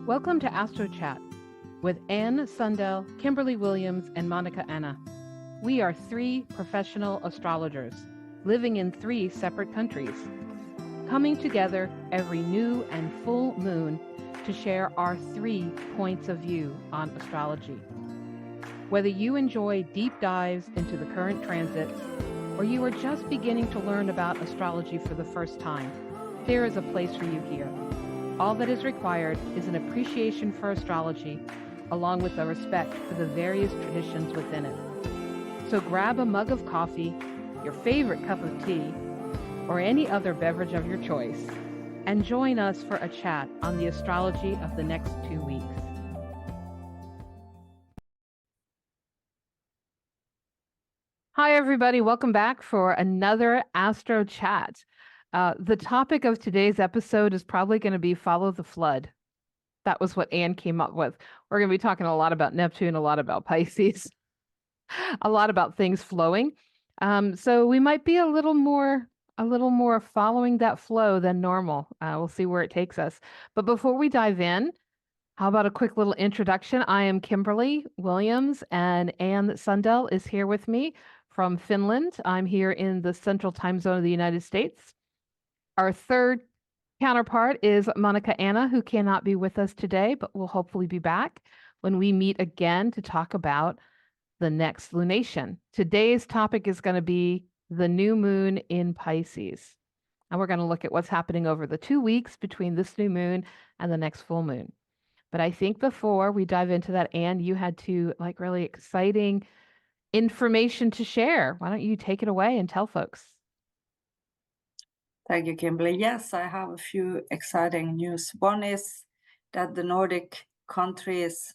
Welcome to AstroChat with Anne Sundell, Kimberly Williams, and Monica Anna. We are three professional astrologers living in three separate countries, coming together every new and full moon to share our 3 points of view on astrology. Whether you enjoy deep dives into the current transits, or you are just beginning to learn about astrology for the first time, there is a place for you here. All that is required is an appreciation for astrology, along with a respect for the various traditions within it. So grab a mug of coffee, your favorite cup of tea, or any other beverage of your choice, and join us for a chat on the astrology of the next 2 weeks. Hi, everybody. Welcome back for another Astro Chat. The topic of today's episode is probably going to be Follow the Flood. That was what Anne came up with. We're going to be talking a lot about Neptune, a lot about Pisces, a lot about things flowing. So we might be a little more following that flow than normal. We'll see where it takes us. But before we dive in, how about a quick little introduction? I am Kimberly Williams, and Anne Sundell is here with me from Finland. I'm here in the Central Time Zone of the United States. Our third counterpart is Monica Anna, who cannot be with us today, but will hopefully be back when we meet again to talk about the next lunation. Today's topic is going to be the new moon in Pisces. And we're going to look at what's happening over the 2 weeks between this new moon and the next full moon. But I think before we dive into that, Anne, you had really exciting information to share. Why don't you take it away and tell folks? Thank you, Kimberly. Yes, I have a few exciting news. One is that the Nordic countries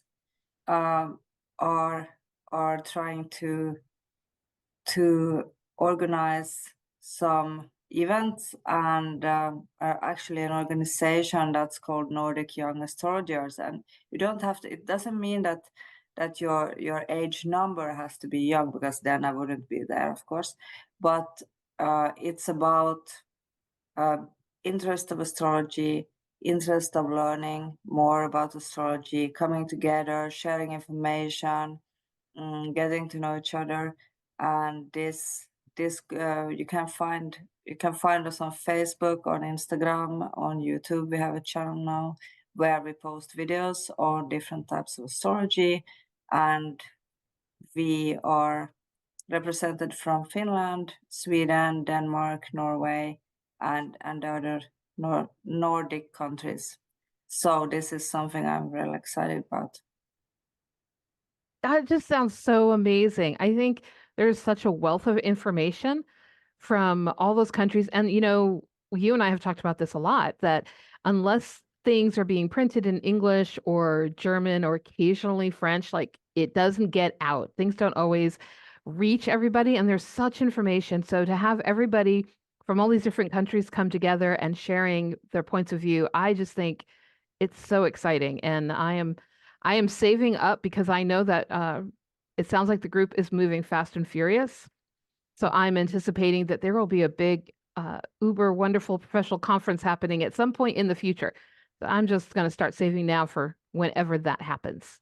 are trying to organize some events, and are actually an organization that's called Nordic Young Astrologers. And you don't have to. It doesn't mean that your age number has to be young, because then I wouldn't be there, of course. But it's about interest of astrology, interest of learning more about astrology, coming together, sharing information, getting to know each other. And this you can find us on Facebook, on Instagram, on YouTube. We have a channel now where we post videos on different types of astrology, and we are represented from Finland, Sweden, Denmark, Norway, and other Nordic countries. So this is something I'm really excited about. That just sounds so amazing. I think there's such a wealth of information from all those countries. And, you and I have talked about this a lot, that unless things are being printed in English or German or occasionally French, it doesn't get out. Things don't always reach everybody. And there's such information. So to have everybody from all these different countries come together and sharing their points of view, I just think it's so exciting. And I am saving up because I know that it sounds like the group is moving fast and furious. So I'm anticipating that there will be a big, uber wonderful professional conference happening at some point in the future. So I'm just going to start saving now for whenever that happens.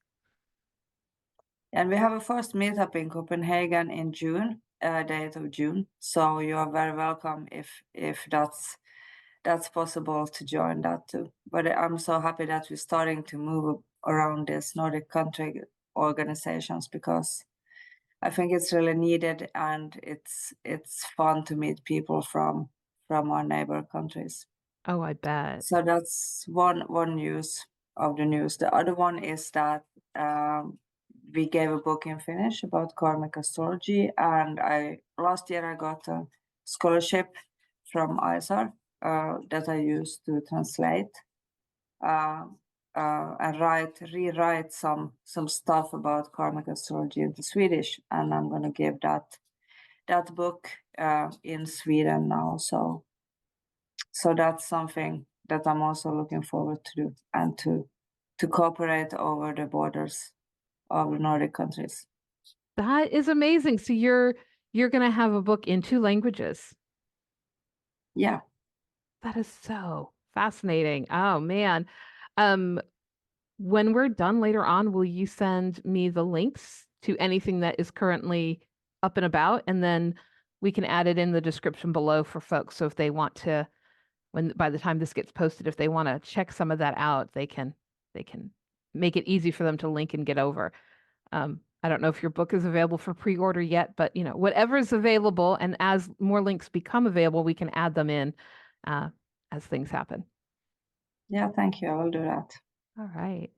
And we have a first meetup in Copenhagen in June, the 8th of June. So you are very welcome if that's possible to join that too. But I'm so happy that we're starting to move around these Nordic country organizations, because I think it's really needed, and it's fun to meet people from our neighbor countries. Oh, I bet. So that's one news of the news. The other one is that we gave a book in Finnish about karmic astrology, and last year I got a scholarship from ISAR that I used to translate and rewrite some stuff about karmic astrology into Swedish, and I'm going to give that book in Sweden now. So that's something that I'm also looking forward to do, and to cooperate over the borders of the Nordic countries. That is amazing. So you're going to have a book in 2 languages. Yeah. That is so fascinating. Oh man. When we're done later on, will you send me the links to anything that is currently up and about? And then we can add it in the description below for folks. So if they want to, when by the time this gets posted, if they want to check some of that out, they can make it easy for them to link and get over. I don't know if your book is available for pre-order yet, but whatever is available, and as more links become available, we can add them in uh, as things happen. Yeah, thank you. I will do that. All right.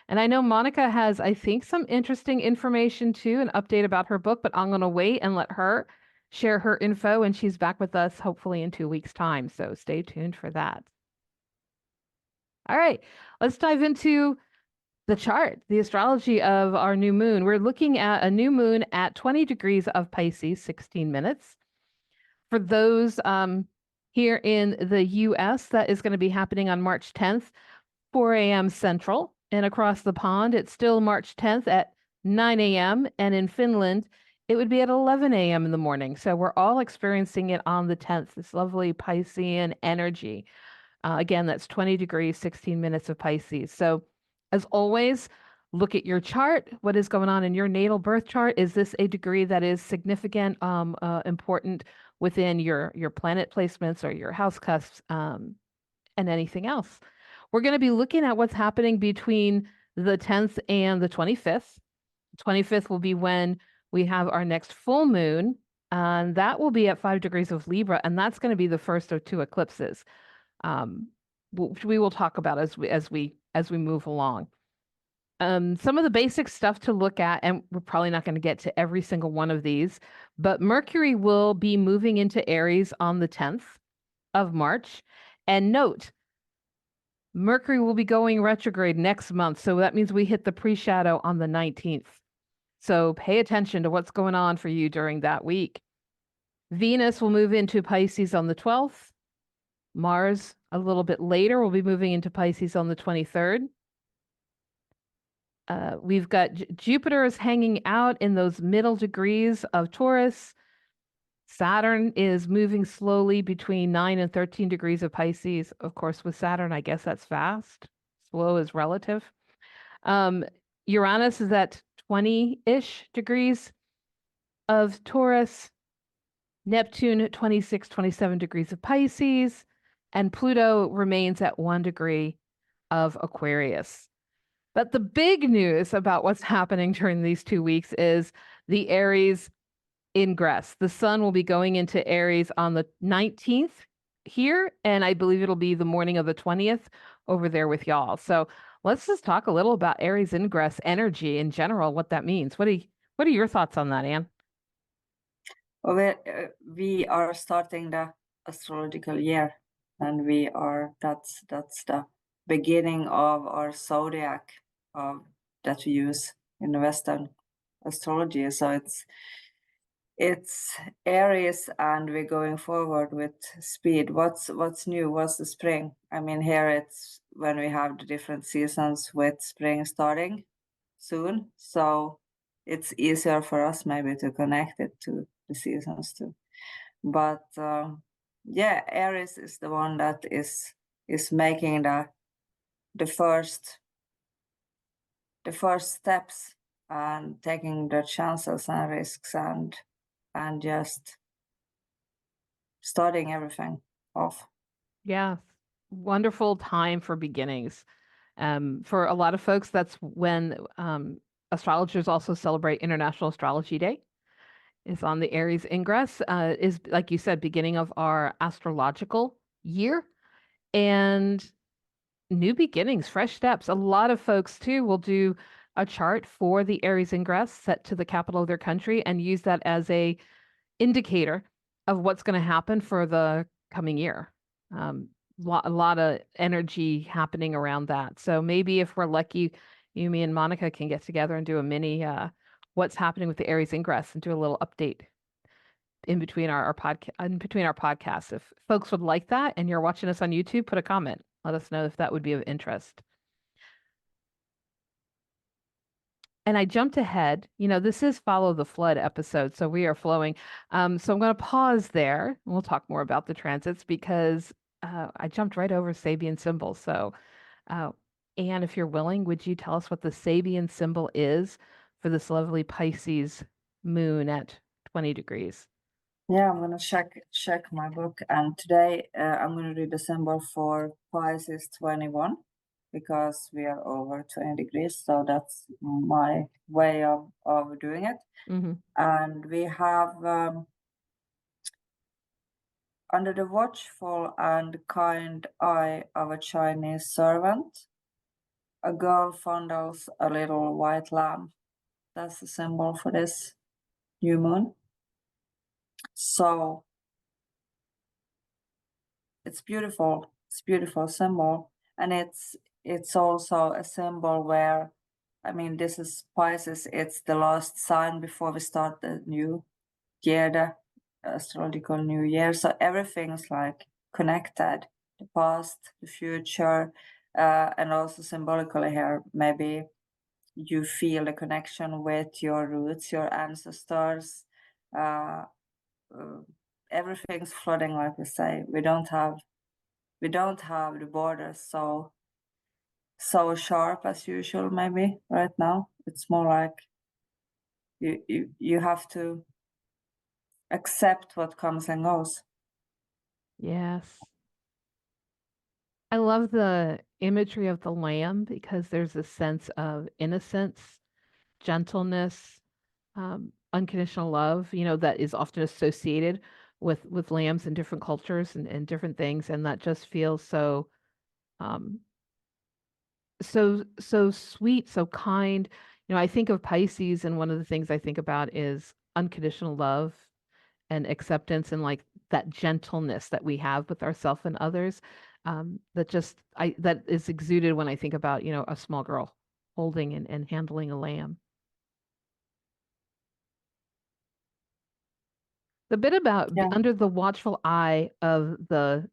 And I know Monica has, I think, some interesting information too, an update about her book, but I'm going to wait and let her share her info, and she's back with us hopefully in 2 weeks' time. So stay tuned for that. All right, let's dive into the chart, the astrology of our new moon. We're looking at a new moon at 20 degrees of Pisces, 16 minutes. For those here in the US, that is going to be happening on March 10th, 4 a.m. Central. And across the pond, it's still March 10th at 9 a.m. And in Finland, it would be at 11 a.m. in the morning. So we're all experiencing it on the 10th, this lovely Piscean energy. Again, that's 20 degrees, 16 minutes of Pisces. So, as always, look at your chart. What is going on in your natal birth chart? Is this a degree that is significant, important within your planet placements or your house cusps, and anything else? We're going to be looking at what's happening between the 10th and the 25th. 25th will be when we have our next full moon, and that will be at 5 degrees of Libra, and that's going to be the first of two eclipses, which we will talk about as we move along. Some of the basic stuff to look at, and we're probably not going to get to every single one of these, but Mercury will be moving into Aries on the 10th of March. And note, Mercury will be going retrograde next month. So that means we hit the pre-shadow on the 19th. So pay attention to what's going on for you during that week. Venus will move into Pisces on the 12th. Mars, a little bit later, will be moving into Pisces on the 23rd. We've got Jupiter is hanging out in those middle degrees of Taurus. Saturn is moving slowly between 9 and 13 degrees of Pisces. Of course, with Saturn, I guess that's fast. Slow is relative. Uranus is at 20-ish degrees of Taurus. Neptune at 26, 27 degrees of Pisces. And Pluto remains at 1 degree of Aquarius. But the big news about what's happening during these 2 weeks is the Aries ingress. The sun will be going into Aries on the 19th here, and I believe it'll be the morning of the 20th over there with y'all. So let's just talk a little about Aries ingress energy in general, what that means. What are your thoughts on that, Anne? Well, we are starting the astrological year, and that's the beginning of our zodiac that we use in the Western astrology. So it's Aries, and we're going forward with speed. What's new? What's the spring? I mean, here it's when we have the different seasons with spring starting soon. So it's easier for us maybe to connect it to the seasons too. But yeah, Aries is the one that is making the first steps and taking the chances and risks and just starting everything off. Yeah, wonderful time for beginnings. For a lot of folks, that's when astrologers also celebrate International Astrology Day. Is on the Aries ingress, is, like you said, beginning of our astrological year, and new beginnings, fresh steps. A lot of folks too will do a chart for the Aries ingress set to the capital of their country and use that as a indicator of what's going to happen for the coming year. A lot of energy happening around that. So maybe if we're lucky, you, me, and Monica can get together and do a mini what's happening with the Aries ingress and do a little update in between our podcasts. If folks would like that and you're watching us on YouTube, put a comment. Let us know if that would be of interest. And I jumped ahead. This is Follow the Flood episode, so we are flowing. So I'm going to pause there. And we'll talk more about the transits because I jumped right over Sabian symbols. So And if you're willing, would you tell us what the Sabian symbol is for this lovely Pisces moon at 20 degrees? Yeah, I'm gonna check my book, and today I'm gonna read the symbol for Pisces 21 because we are over 20 degrees, so that's my way of doing it. Hmm. And we have under the watchful and kind eye of a Chinese servant, a girl fondles a little white lamb. That's the symbol for this new moon. So it's beautiful. It's a beautiful symbol, and it's also a symbol where, I mean, this is Pisces. It's the last sign before we start the new year, the astrological new year. So everything's like connected: the past, the future, and also symbolically here, maybe you feel the connection with your roots, your ancestors. Uh, uh, Everything's flooding, like we say. We don't have the borders so sharp as usual. Maybe right now it's more like you have to accept what comes and goes. Yes. I love the imagery of the lamb because there's a sense of innocence, gentleness, unconditional love, that is often associated with lambs in different cultures and different things, and that just feels um, so sweet, so kind. I think of Pisces, and one of the things I think about is unconditional love and acceptance and like that gentleness that we have with ourselves and others. That is exuded when I think about, a small girl holding and handling a lamb. The bit about Yeah, under the watchful eye of the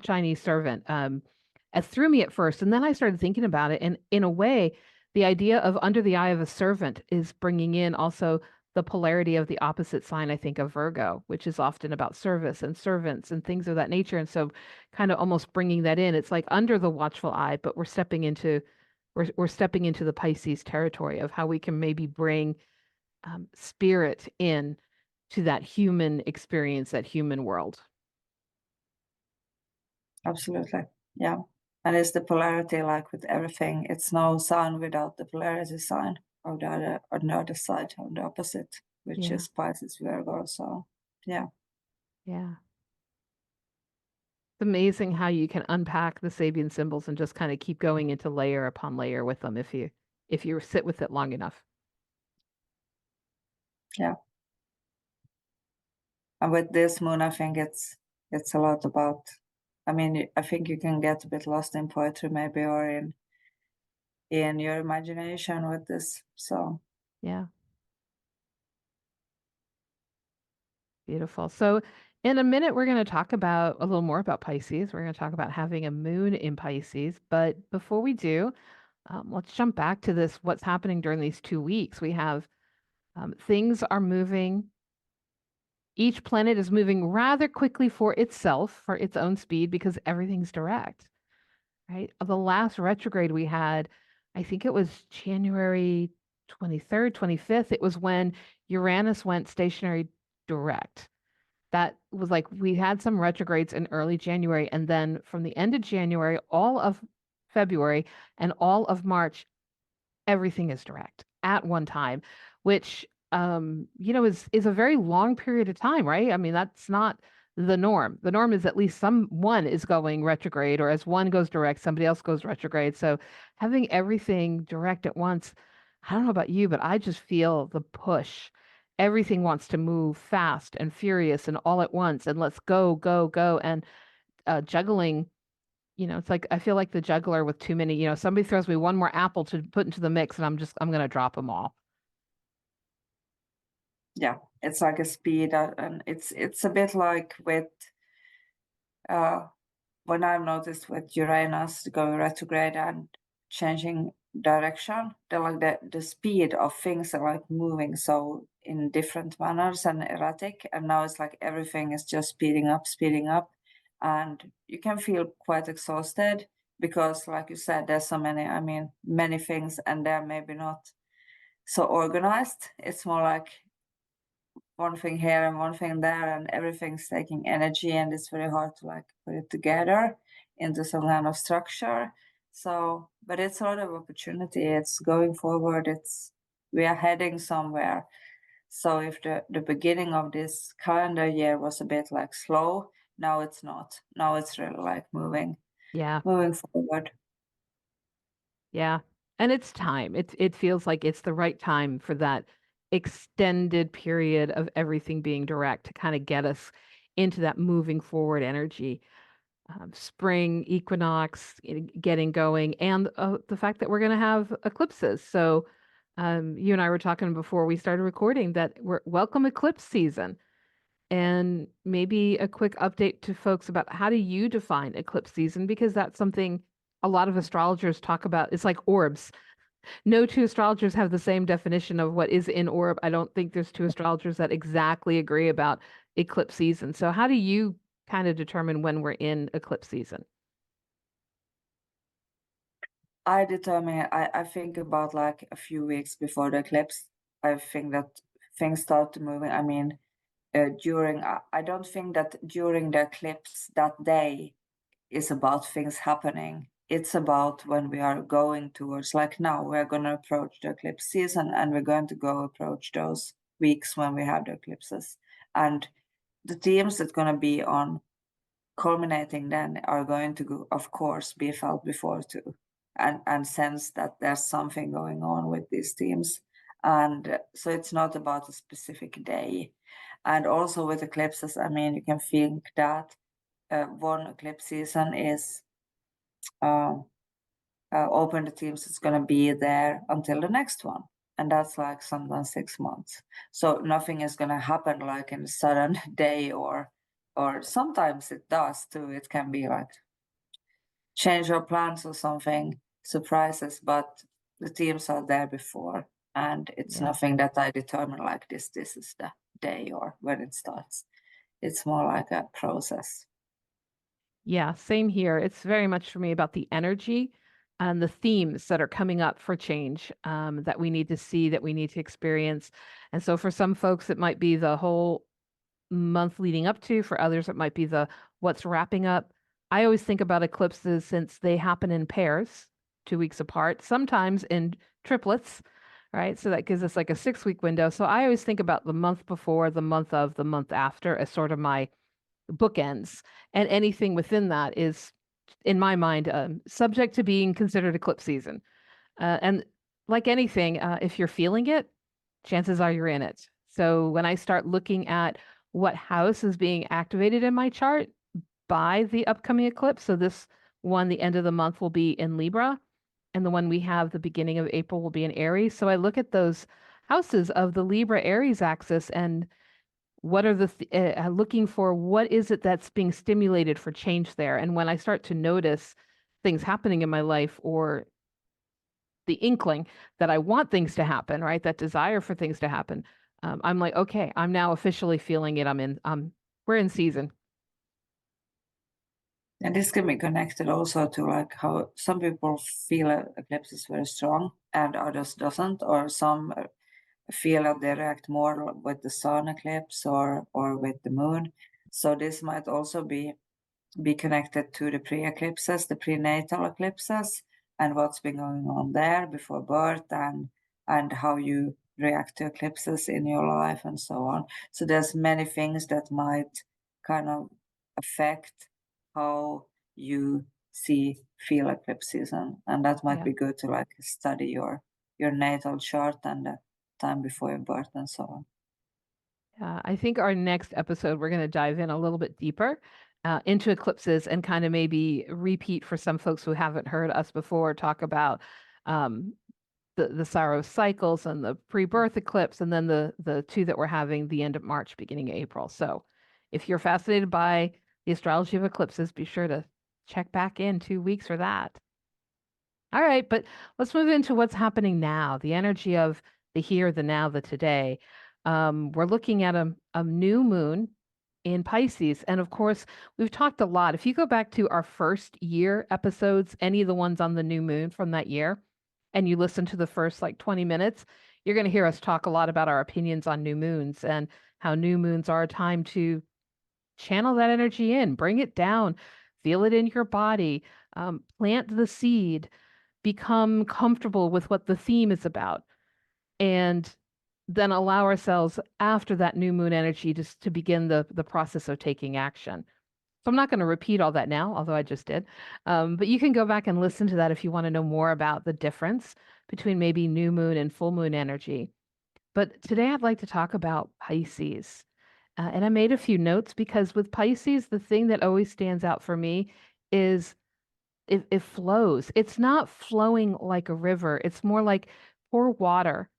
Chinese servant, it threw me at first, and then I started thinking about it. And in a way, the idea of under the eye of a servant is bringing in also the polarity of the opposite sign, I think, of Virgo, which is often about service and servants and things of that nature. And so, kind of almost bringing that in, it's like under the watchful eye, but we're stepping into the Pisces territory of how we can maybe bring spirit in to that human experience, that human world. absolutely. Yeah, and it's the polarity, like with everything. It's no sign without the polarity sign on the other side, on the opposite, which Yeah, is Pisces Virgo. So yeah, yeah. It's amazing how you can unpack the Sabian symbols and just kind of keep going into layer upon layer with them if you sit with it long enough. yeah. And with this moon, I think it's a lot about. I mean, I think you can get a bit lost in poetry, maybe, or in your imagination with this. So Yeah, beautiful. So in a minute, we're going to talk about a little more about Pisces. We're going to talk about having a moon in Pisces. But before we do, let's jump back to this, what's happening during these 2 weeks. We have things are moving. Each planet is moving rather quickly for itself, for its own speed, because everything's direct, right? The last retrograde we had, I think it was January 23rd, 25th. It was when Uranus went stationary direct. That was like we had some retrogrades in early January, and then from the end of January, all of February, and all of March, everything is direct at one time, which is a very long period of time, right? I mean, that's not the norm. The norm is at least someone is going retrograde, or as one goes direct, somebody else goes retrograde. So having everything direct at once, I don't know about you, but I just feel the push. Everything wants to move fast and furious and all at once, and let's go, go, go. And juggling, it's like I feel like the juggler with too many, somebody throws me one more apple to put into the mix and I'm gonna drop them all. yeah, it's like a speed, and it's a bit like with uh, when I've noticed with Uranus going retrograde and changing direction, the speed of things are like moving so in different manners and erratic, and now it's like everything is just speeding up, and you can feel quite exhausted. because like you said, there's so many, I mean, many things, and they're maybe not so organized. It's more like one thing here and one thing there, and everything's taking energy, and it's very hard to like put it together into some kind of structure. So, but it's a lot of opportunity. It's going forward. We are heading somewhere. So if the beginning of this calendar year was a bit like slow, now it's not. Now it's really like Yeah. moving forward. Yeah. And it's time. It feels like it's the right time for that extended period of everything being direct to kind of get us into that moving forward energy. Spring equinox getting going, and the fact that we're going to have eclipses. So, you and I were talking before we started recording that we're welcome eclipse season. And maybe a quick update to folks about how do you define eclipse season? Because that's something a lot of astrologers talk about. It's like orbs. No two astrologers have the same definition of what is in orb. I don't think there's two astrologers that exactly agree about eclipse season. So, how do you kind of determine when we're in eclipse season? I think about like a few weeks before the eclipse. I think that things start moving. I mean, I don't think that during the eclipse that day is about things happening. It's about when we are going towards, like now, we're going to approach the eclipse season, and we're going to go approach those weeks when we have the eclipses. And the themes that's going to be on culminating then are going to, of course, be felt before too, and sense that there's something going on with these themes. And so it's not about a specific day. And also with eclipses, I mean, you can think that one eclipse season is open the teams, it's going to be there until the next one, and that's like sometimes 6 months. So nothing is going to happen like in a sudden day, or sometimes it does too. It can be like change your plans or something, surprises, but the teams are there before, and it's Yeah. nothing that I determine like this is the day or when it starts. It's more like a process. Yeah, same here. It's very much for me about the energy and the themes that are coming up for change, that we need to see, that we need to experience. And so for some folks, it might be the whole month leading up to, for others, it might be the what's wrapping up. I always think about eclipses since they happen in pairs, 2 weeks apart, sometimes in triplets, right? So that gives us like a 6 week window. So I always think about the month before, the month of, the month after as sort of my bookends, and anything within that is, in my mind, subject to being considered eclipse season. And like anything, if you're feeling it, chances are you're in it. So when I start looking at what house is being activated in my chart by the upcoming eclipse, so this one, the end of the month, will be in Libra, and the one we have the beginning of April will be in Aries. So I look at those houses of the Libra Aries axis, and what are looking for, what is it that's being stimulated for change there? And when I start to notice things happening in my life, or the inkling that I want things to happen, right? That desire for things to happen. I'm like, okay, I'm now officially feeling it. We're in season. And this can be connected also to like how some people feel an eclipse is very strong and others doesn't, or some feel that they react more with the sun eclipse or with the moon. So this might also be connected to the pre-eclipses, the prenatal eclipses, and what's been going on there before birth, and how you react to eclipses in your life and so on. So there's many things that might kind of affect how you feel eclipse season, and that might Yeah. be good to like study your natal chart and the time before your birth and so on. I think our next episode, we're going to dive in a little bit deeper into eclipses, and kind of maybe repeat for some folks who haven't heard us before talk about um, the Saros cycles and the pre-birth eclipse, and then the two that we're having the end of March, beginning of April. So if you're fascinated by the astrology of eclipses, be sure to check back in 2 weeks for that. All right, but let's move into what's happening now, the energy of the here, the now, the today. We're looking at a new moon in Pisces. And of course, we've talked a lot. If you go back to our first year episodes, any of the ones on the new moon from that year, and you listen to the first like 20 minutes, you're going to hear us talk a lot about our opinions on new moons and how new moons are a time to channel that energy in, bring it down, feel it in your body, plant the seed, become comfortable with what the theme is about, and then allow ourselves after that new moon energy just to begin the process of taking action. So I'm not going to repeat all that now, although I just did. But you can go back and listen to that if you want to know more about the difference between maybe new moon and full moon energy. But today I'd like to talk about Pisces. And I made a few notes because with Pisces, the thing that always stands out for me is it flows. It's not flowing like a river. It's more like pour water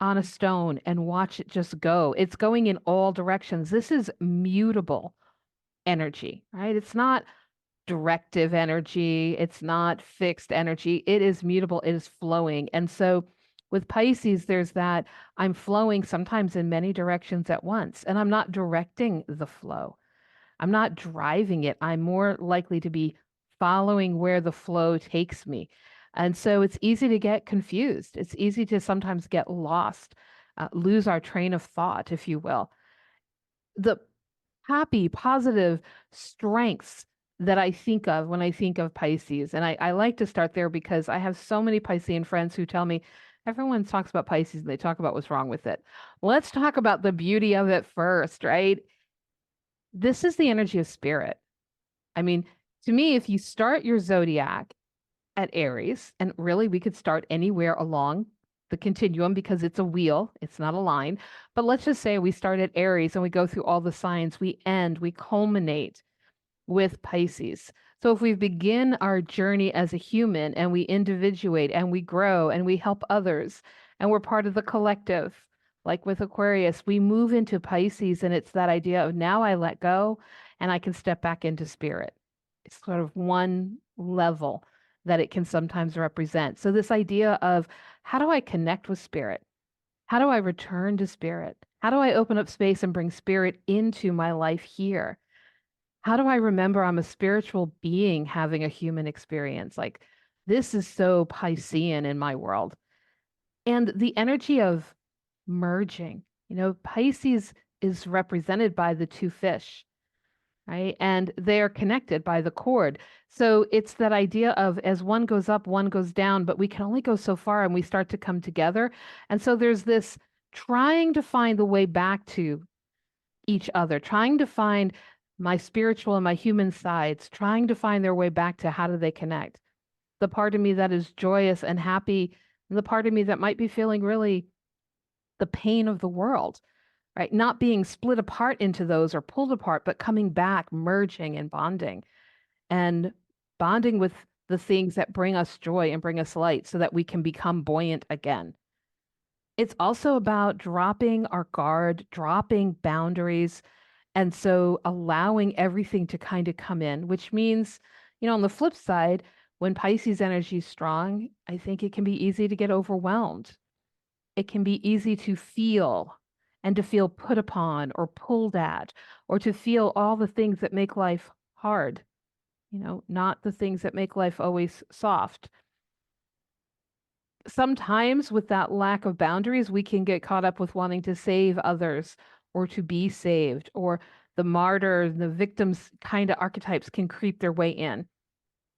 on a stone and watch it just go. It's going in all directions. This is mutable energy, right? It's not directive energy. It's not fixed energy. It is mutable. It is flowing. And so with Pisces, there's that I'm flowing sometimes in many directions at once, and I'm not directing the flow. I'm not driving it. I'm more likely to be following where the flow takes me. And so it's easy to get confused. It's easy to sometimes get lost, lose our train of thought, if you will. The happy, positive strengths that I think of when I think of Pisces. And I like to start there because I have so many Piscean friends who tell me everyone talks about Pisces and they talk about what's wrong with it. Let's talk about the beauty of it first, right? This is the energy of spirit. I mean, to me, if you start your zodiac at Aries, and really we could start anywhere along the continuum because it's a wheel, it's not a line. But let's just say we start at Aries and we go through all the signs, we culminate with Pisces. So if we begin our journey as a human and we individuate and we grow and we help others and we're part of the collective, like with Aquarius, we move into Pisces and it's that idea of now I let go and I can step back into spirit. It's sort of one level that it can sometimes represent. So this idea of how do I connect with spirit? How do I return to spirit? How do I open up space and bring spirit into my life here? How do I remember I'm a spiritual being having a human experience? Like, this is so Piscean in my world. And the energy of merging, Pisces is represented by the two fish, right? And they are connected by the cord. So it's that idea of as one goes up, one goes down, but we can only go so far and we start to come together. And so there's this trying to find the way back to each other, trying to find my spiritual and my human sides, trying to find their way back to how do they connect. The part of me that is joyous and happy, and the part of me that might be feeling really the pain of the world, right? Not being split apart into those or pulled apart, but coming back, merging and bonding with the things that bring us joy and bring us light so that we can become buoyant again. It's also about dropping our guard, dropping boundaries, and so allowing everything to kind of come in, which means, on the flip side, when Pisces energy is strong, I think it can be easy to get overwhelmed. It can be easy to feel and to feel put upon or pulled at, or to feel all the things that make life hard, not the things that make life always soft. Sometimes with that lack of boundaries, we can get caught up with wanting to save others or to be saved, or the martyr, the victims kind of archetypes can creep their way in.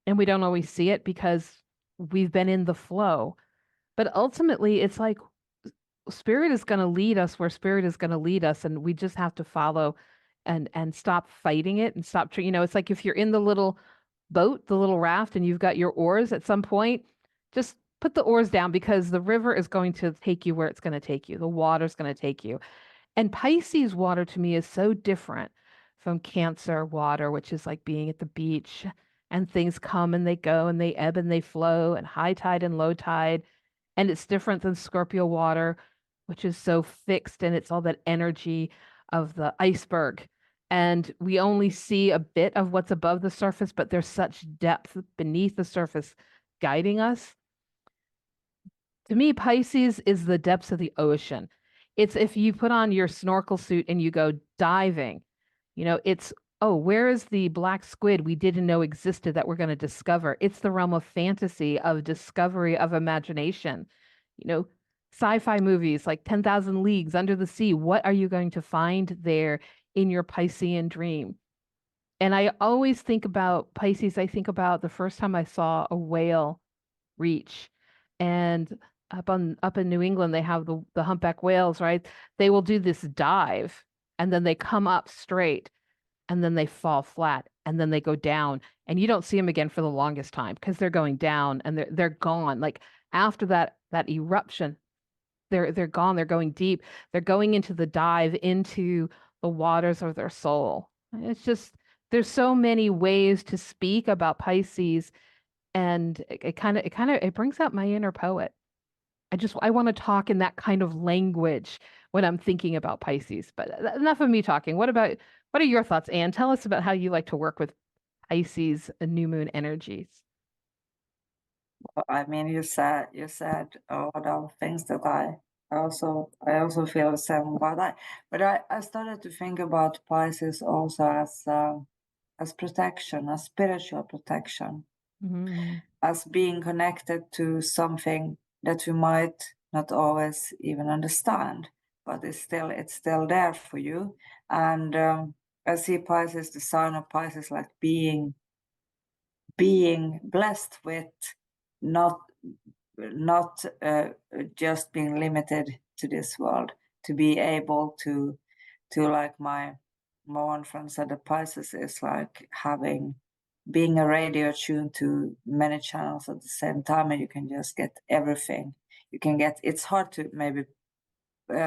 And we don't always see it because we've been in the flow. But ultimately, it's like spirit is going to lead us where spirit is going to lead us. And we just have to follow and stop fighting it and stop, it's like if you're in the little boat, the little raft, and you've got your oars at some point, just put the oars down because the river is going to take you where it's going to take you. The water's going to take you. And Pisces water to me is so different from Cancer water, which is like being at the beach and things come and they go and they ebb and they flow and high tide and low tide. And it's different than Scorpio water, which is so fixed and it's all that energy of the iceberg. And we only see a bit of what's above the surface, but there's such depth beneath the surface guiding us. To me, Pisces is the depths of the ocean. It's if you put on your snorkel suit and you go diving, It's, oh, where is the black squid we didn't know existed that we're going to discover? It's the realm of fantasy, of discovery, of imagination. You know, Sci-fi movies like 10,000 Leagues Under the Sea. What are you going to find there in your Piscean dream? And I always think about Pisces. I think about the first time I saw a whale reach. And up in New England, they have the humpback whales, right? They will do this dive and then they come up straight and then they fall flat and then they go down and you don't see them again for the longest time because they're going down and they're gone. Like after that eruption, they're gone. They're going deep. They're going into the dive into the waters of their soul. It's just there's so many ways to speak about Pisces, and it brings out my inner poet. I want to talk in that kind of language when I'm thinking about Pisces. But enough of me talking. What are your thoughts, Anne? Tell us about how you like to work with Pisces and new moon energies. I mean, you said a lot of things that I also feel the same about that. But I started to think about Pisces also as protection, as spiritual protection, Mm, as being connected to something that we might not always even understand, but it's still there for you. And I see Pisces, the sign of Pisces, like being blessed with not not just being limited to this world, to be able to like my one friend said, the Pisces is like being a radio tuned to many channels at the same time, and you can just get everything. It's hard to maybe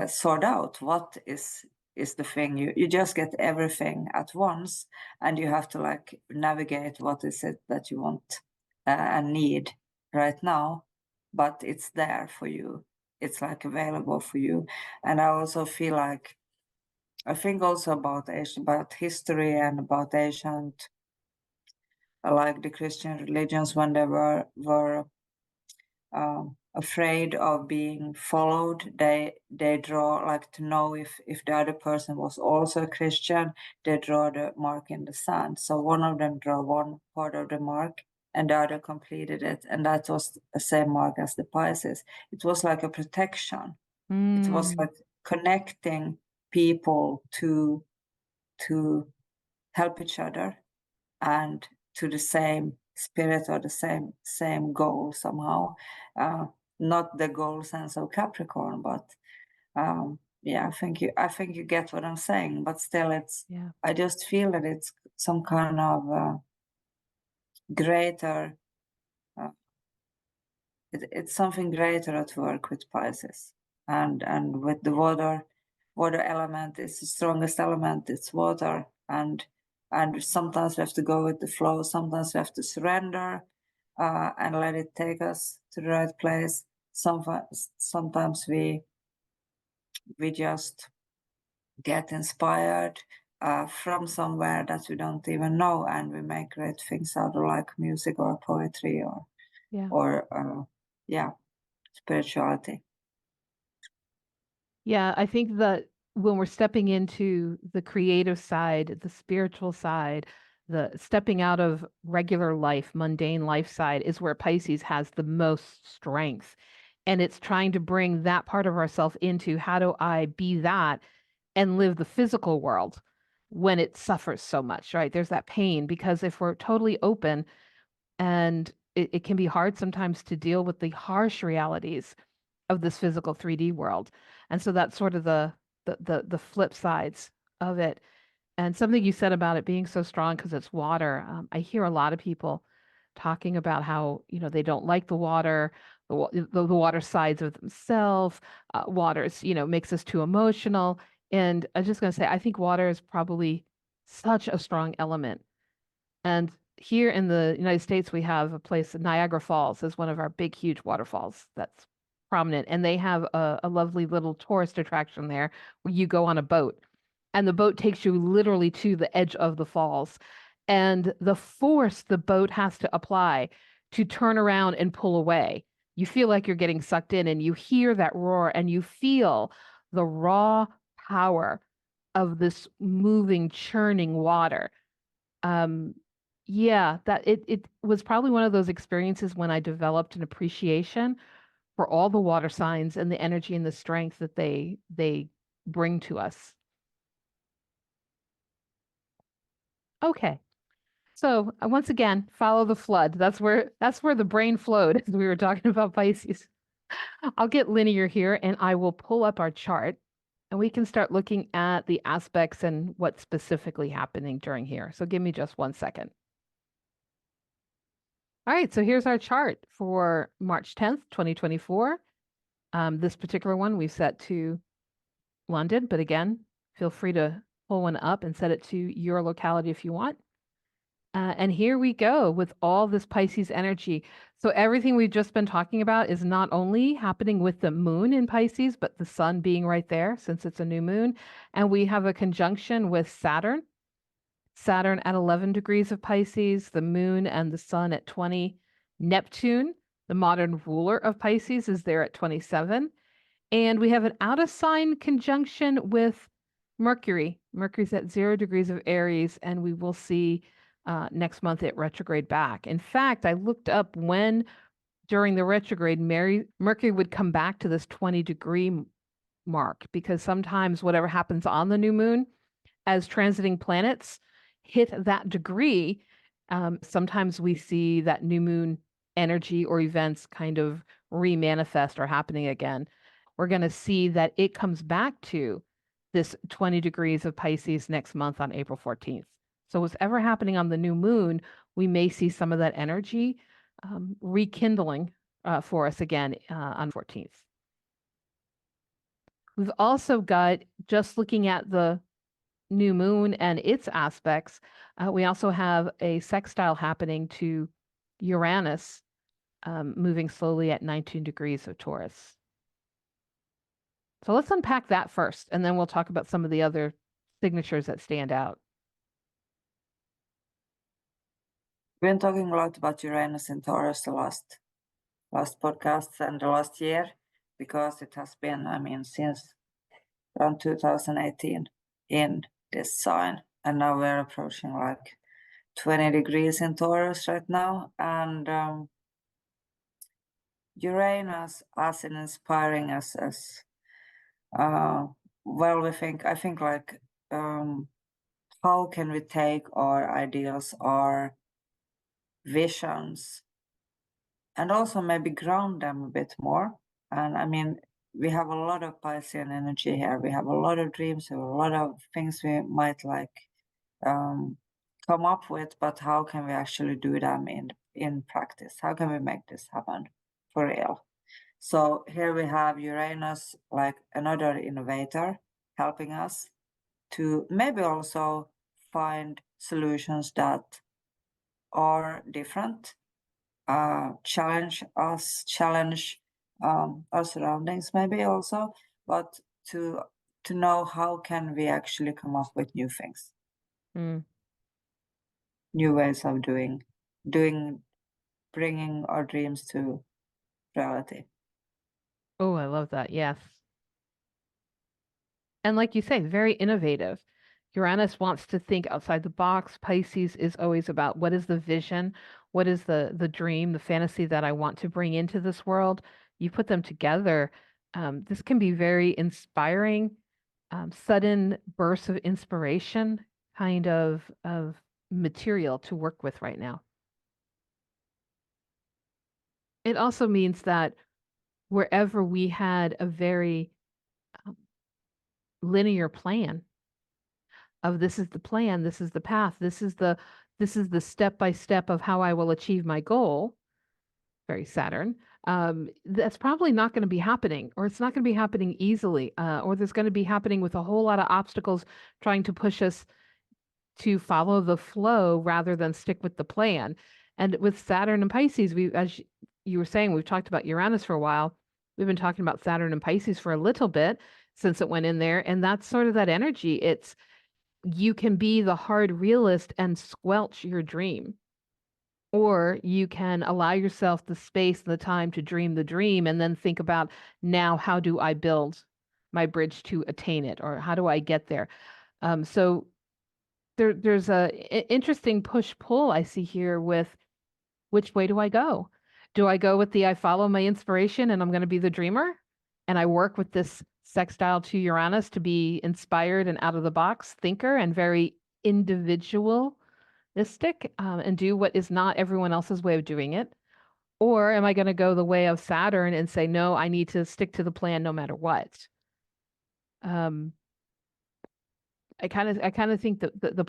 sort out what is the thing. You just get everything at once, and you have to like navigate what is it that you want and need right now, but it's there for you. It's like available for you. And I also feel like I think also about history and about ancient, like the Christian religions, when they were afraid of being followed. They draw, like, to know if the other person was also a Christian. They draw the mark in the sand. So one of them draw one part of the mark, and the other completed it, and that was the same mark as the Pisces. It was like a protection. It was mm, like connecting people to help each other and to the same spirit or the same goal somehow. Uh, Not the goal sense of Capricorn, but yeah, I think you get what I'm saying. But still, yeah. I just feel that it's some kind of greater. Uh, it's something greater at work with Pisces, and with the water element is the strongest element. It's water, and sometimes we have to go with the flow. Sometimes we have to surrender and let it take us to the right place. Sometimes we just get inspired from somewhere that we don't even know, and we make great things out of, like music or poetry Yeah. or yeah, spirituality. Yeah, I think that when we're stepping into the creative side, the spiritual side, the stepping out of regular life, mundane life side is where Pisces has the most strength. And it's trying to bring that part of ourself into how do I be that and live the physical world when it suffers so much, right? There's that pain because if we're totally open, and it can be hard sometimes to deal with the harsh realities of this physical 3D world. And so that's sort of the flip sides of it. And something you said about it being so strong because it's water. I hear a lot of people talking about how, they don't like the water, the water sides of themselves. Water's, makes us too emotional. And I was just going to say, I think water is probably such a strong element. And here in the United States, we have a place, Niagara Falls is one of our big, huge waterfalls that's prominent. And they have a lovely little tourist attraction there where you go on a boat. And the boat takes you literally to the edge of the falls. And the force the boat has to apply to turn around and pull away, you feel like you're getting sucked in and you hear that roar and you feel the raw power of this moving, churning water. Yeah, that it was probably one of those experiences when I developed an appreciation for all the water signs and the energy and the strength that they bring to us. Okay. So once again, follow the flood. That's where the brain flowed as we were talking about Pisces. I'll get linear here and I will pull up our chart and we can start looking at the aspects and what's specifically happening during here. So give me just 1 second. All right, so here's our chart for March 10th, 2024. This particular one we've set to London, but again, feel free to pull one up and set it to your locality if you want. And here we go with all this Pisces energy. So everything we've just been talking about is not only happening with the moon in Pisces, but the sun being right there since it's a new moon. And we have a conjunction with Saturn. Saturn at 11 degrees of Pisces, the moon and the sun at 20. Neptune, the modern ruler of Pisces, is there at 27. And we have an out of sign conjunction with Mercury. Mercury's at 0 degrees of Aries, and we will see next month it retrograde back. In fact, I looked up when during the retrograde Mercury would come back to this 20-degree mark, because sometimes whatever happens on the new moon as transiting planets hit that degree, sometimes we see that new moon energy or events kind of remanifest or happening again. We're going to see that it comes back to this 20 degrees of Pisces next month on April 14th. So what's ever happening on the new moon, we may see some of that energy rekindling for us again on 14th. We've also got, just looking at the new moon and its aspects, we also have a sextile happening to Uranus, moving slowly at 19 degrees of Taurus. So let's unpack that first, and then we'll talk about some of the other signatures that stand out. We've been talking a lot about Uranus and Taurus the last podcast and the last year, because it has been, I mean, since around 2018 in this sign, and now we're approaching like 20 degrees in Taurus right now. And Uranus as in inspiring us as well, I think like how can we take our ideals, our visions, and also maybe ground them a bit more. And I mean, we have a lot of Piscean energy here. We have a lot of dreams, we have a lot of things we might like come up with, but how can we actually do them in practice? How can we make this happen for real? So here we have Uranus, like another innovator, helping us to maybe also find solutions that are different, challenge us, challenge our surroundings maybe also, but to know how can we actually come up with new things, new ways of doing, bringing our dreams to reality. Oh, I love that. Yes. And like you say, very innovative. Uranus wants to think outside the box. Pisces is always about what is the vision, what is the dream, the fantasy that I want to bring into this world. You put them together. This can be very inspiring, sudden bursts of inspiration kind of material to work with right now. It also means that wherever we had a very linear plan of this is the plan, this is the path, this is the step by step of how I will achieve my goal, very Saturn, that's probably not going to be happening, or it's not going to be happening easily, or there's going to be happening with a whole lot of obstacles trying to push us to follow the flow rather than stick with the plan. And with Saturn and Pisces, as you were saying, we've talked about Uranus for a while. We've been talking about Saturn and Pisces for a little bit since it went in there. And that's sort of that energy. It's, you can be the hard realist and squelch your dream, or you can allow yourself the space and the time to dream the dream and then think about, now how do I build my bridge to attain it, or how do I get there? So there's interesting push-pull I see here with which way do I go? Do I go with the I follow my inspiration and I'm going to be the dreamer? And I work with this sextile to Uranus to be inspired and out of the box thinker and very individualistic, and do what is not everyone else's way of doing it? Or am I going to go the way of Saturn and say, no, I need to stick to the plan no matter what? Um, I kind of think that the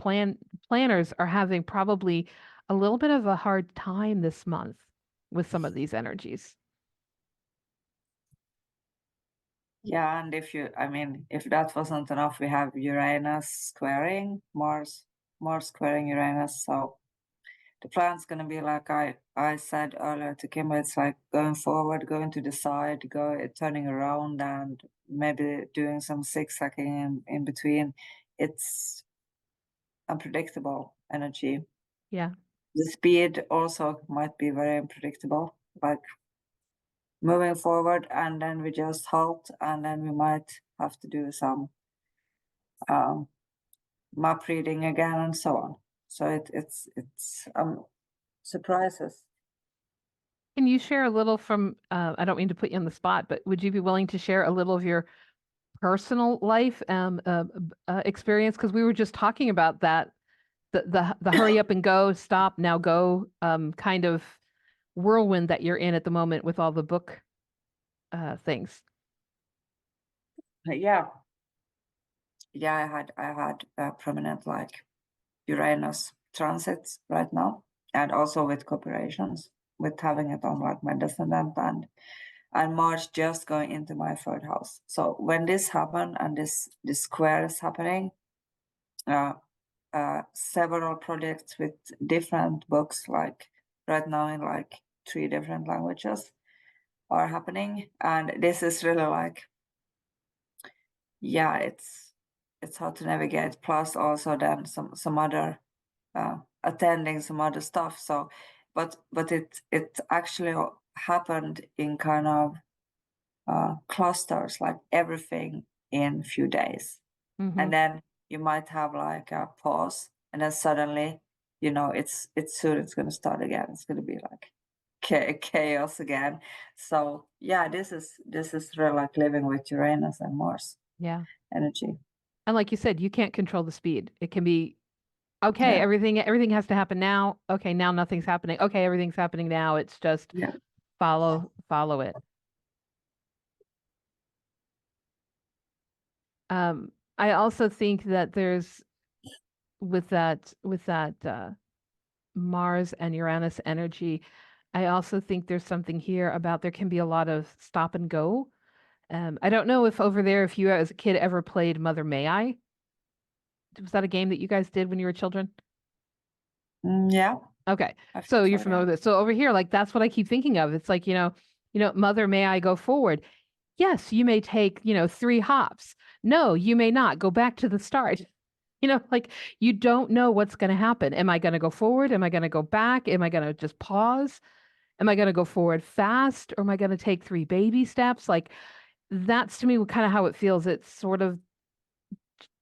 planners are having probably a little bit of a hard time this month with some of these energies. Yeah, and if that wasn't enough, we have Uranus squaring Mars squaring Uranus. So the plan's gonna be like I said earlier to Kimberly, it's like going forward, going to the side, turning around, and maybe doing some zigzagging in between. It's unpredictable energy. Yeah. The speed also might be very unpredictable, like moving forward, and then we just halt, and then we might have to do some map reading again, and so on. So it's surprises. Can you share a little from, I don't mean to put you on the spot, but would you be willing to share a little of your personal life experience? Because we were just talking about that, the hurry up and go, stop, now go, kind of whirlwind that you're in at the moment with all the book things. Yeah, I had a prominent like Uranus transits right now, and also with corporations, with having it on like my descendant, and Mars just going into my third house. So when this happened and this square is happening, several projects with different books, like right now in like 3 different languages, are happening, and this is really like, yeah, it's hard to navigate. Plus, also then some other attending some other stuff. So, but it actually happened in kind of clusters, like everything in few days, Mm-hmm. and then you might have like a pause, and then suddenly, it's soon it's going to start again. It's going to be like chaos again. So yeah, this is really like living with Uranus and Mars Yeah. energy. And like you said, you can't control the speed. It can be, okay, Yeah, everything has to happen now. Okay, now nothing's happening. Okay, everything's happening now. It's just yeah. follow it. I also think that there's with that Mars and Uranus energy, I also think there's something here about there can be a lot of stop and go. I don't know if over there, if you as a kid ever played Mother May I? Was that a game that you guys did when you were children? Yeah, Okay. I So think you're so. familiar Yeah. with it. So over here, like that's what I keep thinking of. It's like, Mother, may I go forward? Yes, you may take, 3 hops. No, you may not. Go back to the start. Like you don't know what's going to happen. Am I going to go forward? Am I going to go back? Am I going to just pause? Am I going to go forward fast? Or am I going to take 3 baby steps? Like that's to me kind of how it feels. It's sort of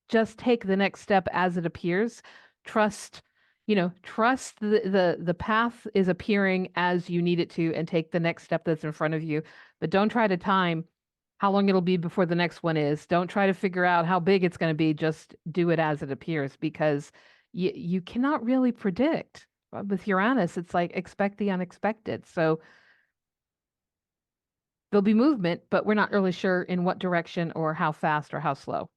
just take the next step as it appears. Trust, trust the path is appearing as you need it to, and take the next step that's in front of you. But don't try to time how long it'll be before the next one is. Don't try to figure out how big it's going to be. Just do it as it appears, because you cannot really predict. With Uranus, it's like expect the unexpected. So there'll be movement, but we're not really sure in what direction or how fast or how slow.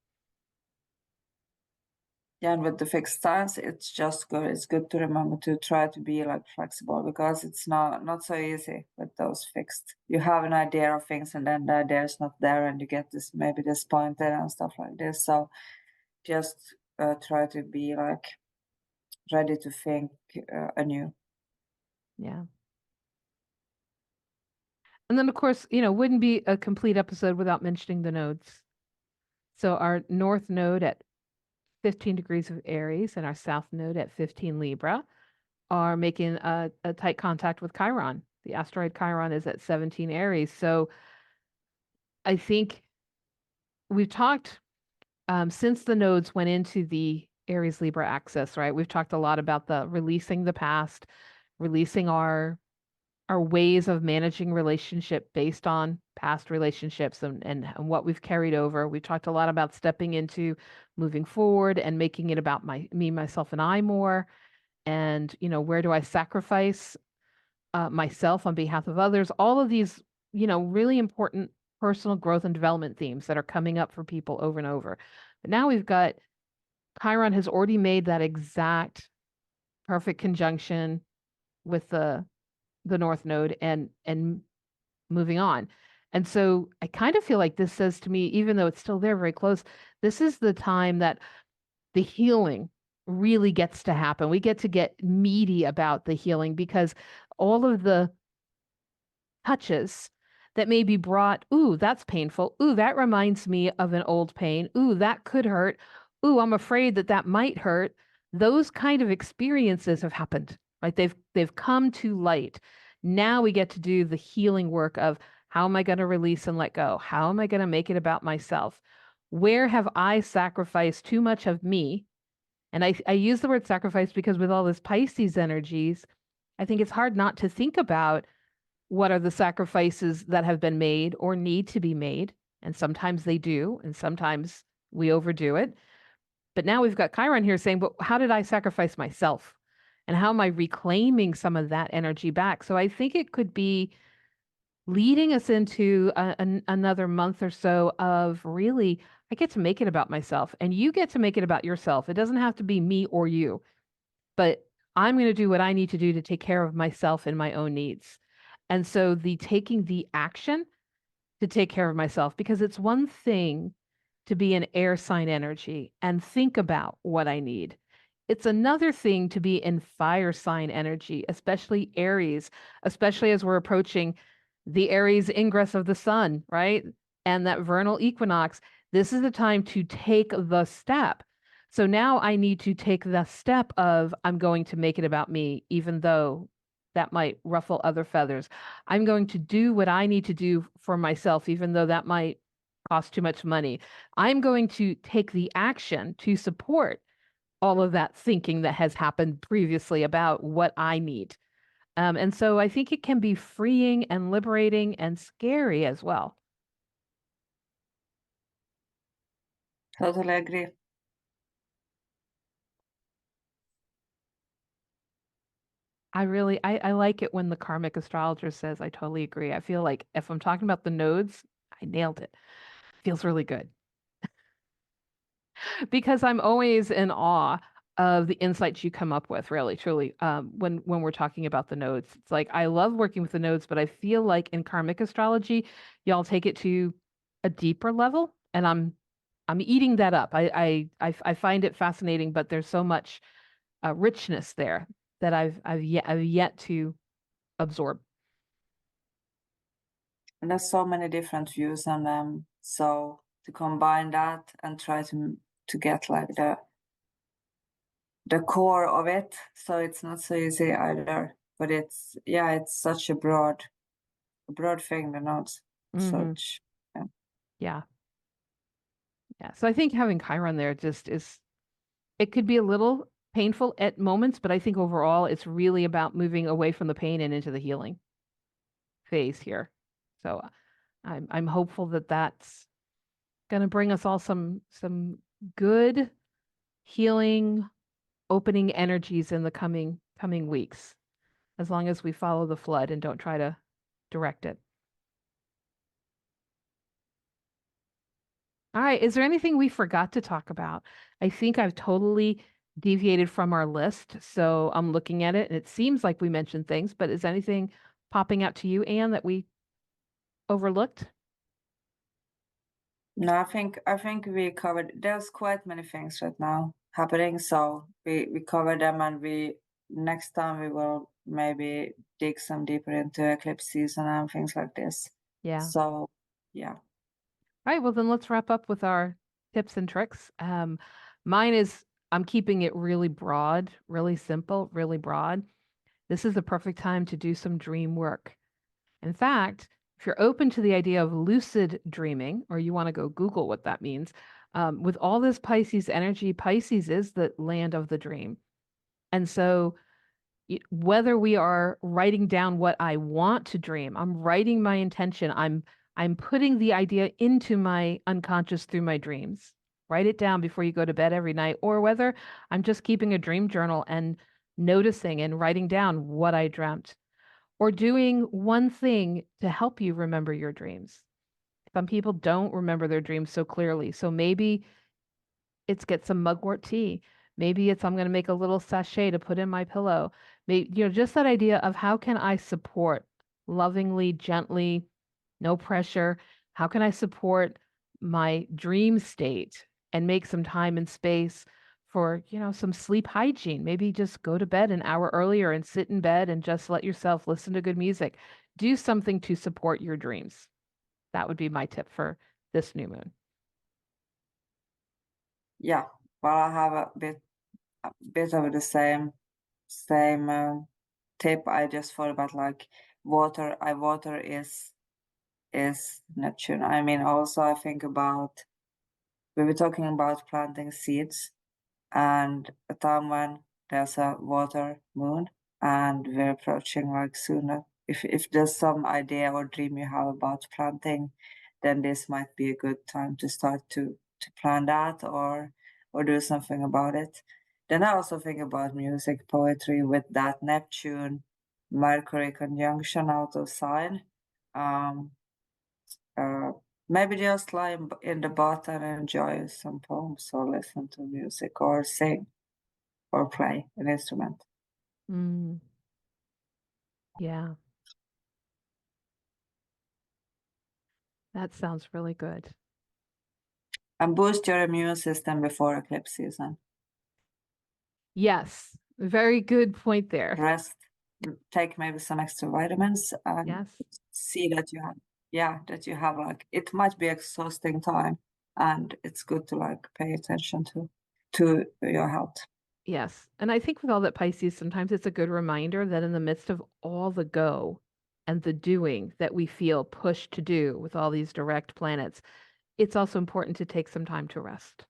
Yeah, and with the fixed times, it's just good. It's good to remember to try to be like flexible, because it's not so easy with those fixed. You have an idea of things, and then the idea is not there, and you get this maybe disappointed and stuff like this. So just try to be like ready to think anew. Yeah. And then, of course, wouldn't be a complete episode without mentioning the nodes. So our north node at 15 degrees of Aries and our south node at 15 Libra are making a tight contact with Chiron. The asteroid Chiron is at 17 Aries. So I think we've talked since the nodes went into the Aries Libra axis, right? We've talked a lot about the releasing the past, releasing our ways of managing relationship based on past relationships and what we've carried over. We talked a lot about stepping into moving forward and making it about me, myself, and I more. And, where do I sacrifice myself on behalf of others? All of these, really important personal growth and development themes that are coming up for people over and over. But now we've got Chiron has already made that exact perfect conjunction with the North Node and moving on. And so I kind of feel like this says to me, even though it's still there very close, this is the time that the healing really gets to happen. We get to get meaty about the healing because all of the touches that may be brought, ooh, that's painful. Ooh, that reminds me of an old pain. Ooh, that could hurt. Ooh, I'm afraid that that might hurt. Those kind of experiences have happened, right? They've come to light. Now we get to do the healing work of how am I going to release and let go? How am I going to make it about myself? Where have I sacrificed too much of me? And I use the word sacrifice because with all this Pisces energies, I think it's hard not to think about what are the sacrifices that have been made or need to be made. And sometimes they do, and sometimes we overdo it. But now we've got Chiron here saying, but how did I sacrifice myself? And how am I reclaiming some of that energy back? So I think it could be leading us into another month or so of really, I get to make it about myself, and you get to make it about yourself. It doesn't have to be me or you, but I'm going to do what I need to do to take care of myself and my own needs. And so the taking the action to take care of myself, because it's one thing to be an air sign energy and think about what I need. It's another thing to be in fire sign energy, especially Aries, especially as we're approaching the Aries ingress of the sun, right? And that vernal equinox. This is the time to take the step. So now I need to take the step of I'm going to make it about me, even though that might ruffle other feathers. I'm going to do what I need to do for myself, even though that might cost too much money. I'm going to take the action to support all of that thinking that has happened previously about what I need. And so I think it can be freeing and liberating and scary as well. Totally agree. I like it when the karmic astrologer says, I totally agree. I feel like if I'm talking about the nodes, I nailed it. Feels really good. Because I'm always in awe of the insights you come up with, really, truly. When we're talking about the nodes, it's like I love working with the nodes, but I feel like in karmic astrology, y'all take it to a deeper level, and I'm eating that up. I find it fascinating, but there's so much richness there that I've yet to absorb. And there's so many different views on them. So to combine that and try to get like the core of it, so it's not so easy either. But it's such a broad thing, the nodes. Hmm. Such yeah. Yeah, yeah. So I think having Chiron there just is it could be a little painful at moments, but I think overall it's really about moving away from the pain and into the healing phase here. So I'm hopeful that that's going to bring us all some good healing, opening energies in the coming weeks, as long as we follow the flood and don't try to direct it. All right, is there anything we forgot to talk about? I think I've totally deviated from our list, so I'm looking at it and it seems like we mentioned things, but is anything popping out to you, Anne, that we overlooked? No, I think we covered. There's quite many things right now happening, so we covered them, and we next time we will maybe dig some deeper into eclipse season and things like this. Yeah. So yeah. All right, well then let's wrap up with our tips and tricks. Mine is I'm keeping it really broad, really simple, really broad. This is the perfect time to do some dream work. In fact, if you're open to the idea of lucid dreaming, or you want to go Google what that means, With all this Pisces energy, Pisces is the land of the dream. And so whether we are writing down what I want to dream, I'm writing my intention, I'm putting the idea into my unconscious through my dreams. Write it down before you go to bed every night, or whether I'm just keeping a dream journal and noticing and writing down what I dreamt, or doing one thing to help you remember your dreams. Some people don't remember their dreams so clearly. So maybe it's get some mugwort tea. Maybe it's I'm going to make a little sachet to put in my pillow. Maybe, just that idea of how can I support lovingly, gently, no pressure. How can I support my dream state and make some time and space for, some sleep hygiene? Maybe just go to bed an hour earlier and sit in bed and just let yourself listen to good music. Do something to support your dreams. That would be my tip for this new moon. Yeah, well, I have a bit of the same tip. I just thought about like water. Water is Neptune. I mean, also I think about we were talking about planting seeds, and a time when there's a water moon, and we're approaching like sooner. If there's some idea or dream you have about planting, then this might be a good time to start to plan that or do something about it. Then I also think about music, poetry with that Neptune, Mercury conjunction out of sign. Um, Maybe just lie in the bath and enjoy some poems or listen to music or sing or play an instrument. Mm, yeah, that sounds really good. And boost your immune system before eclipse season. Yes, very good point there. Rest, take maybe some extra vitamins and Yes. see that you have like, it might be exhausting time and it's good to like pay attention to your health. Yes. And I think with all that Pisces, sometimes it's a good reminder that in the midst of all the go and the doing that we feel pushed to do with all these direct planets, it's also important to take some time to rest.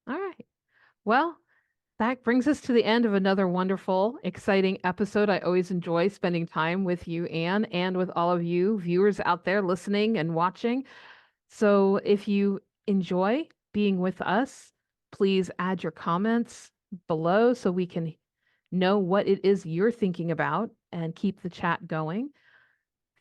All right. Well, that brings us to the end of another wonderful, exciting episode. I always enjoy spending time with you, Anne, and with all of you viewers out there listening and watching. So if you enjoy being with us, please add your comments below so we can know what it is you're thinking about and keep the chat going.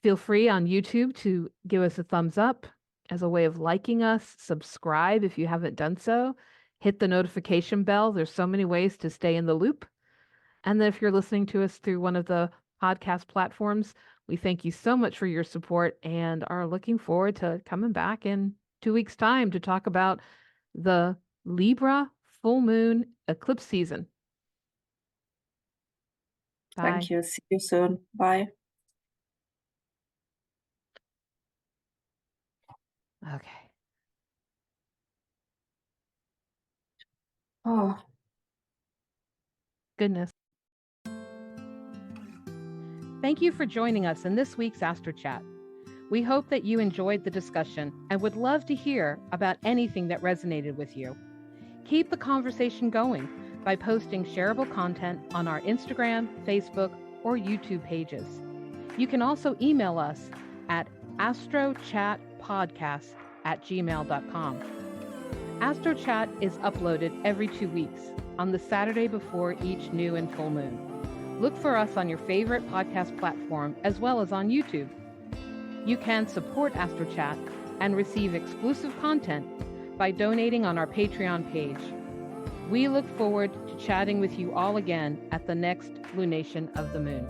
Feel free on YouTube to give us a thumbs up as a way of liking us, subscribe if you haven't done so, hit the notification bell. There's so many ways to stay in the loop. And then if you're listening to us through one of the podcast platforms, we thank you so much for your support and are looking forward to coming back in 2 weeks' time to talk about the Libra full moon eclipse season. Bye. Thank you. See you soon. Bye. Okay. Oh. Goodness. Thank you for joining us in this week's AstroChat. We hope that you enjoyed the discussion and would love to hear about anything that resonated with you. Keep the conversation going by posting shareable content on our Instagram, Facebook, or YouTube pages. You can also email us at astrochatpodcast@gmail.com. AstroChat is uploaded every 2 weeks on the Saturday before each new and full moon. Look for us on your favorite podcast platform as well as on YouTube. You can support AstroChat and receive exclusive content by donating on our Patreon page. We look forward to chatting with you all again at the next lunation of the moon.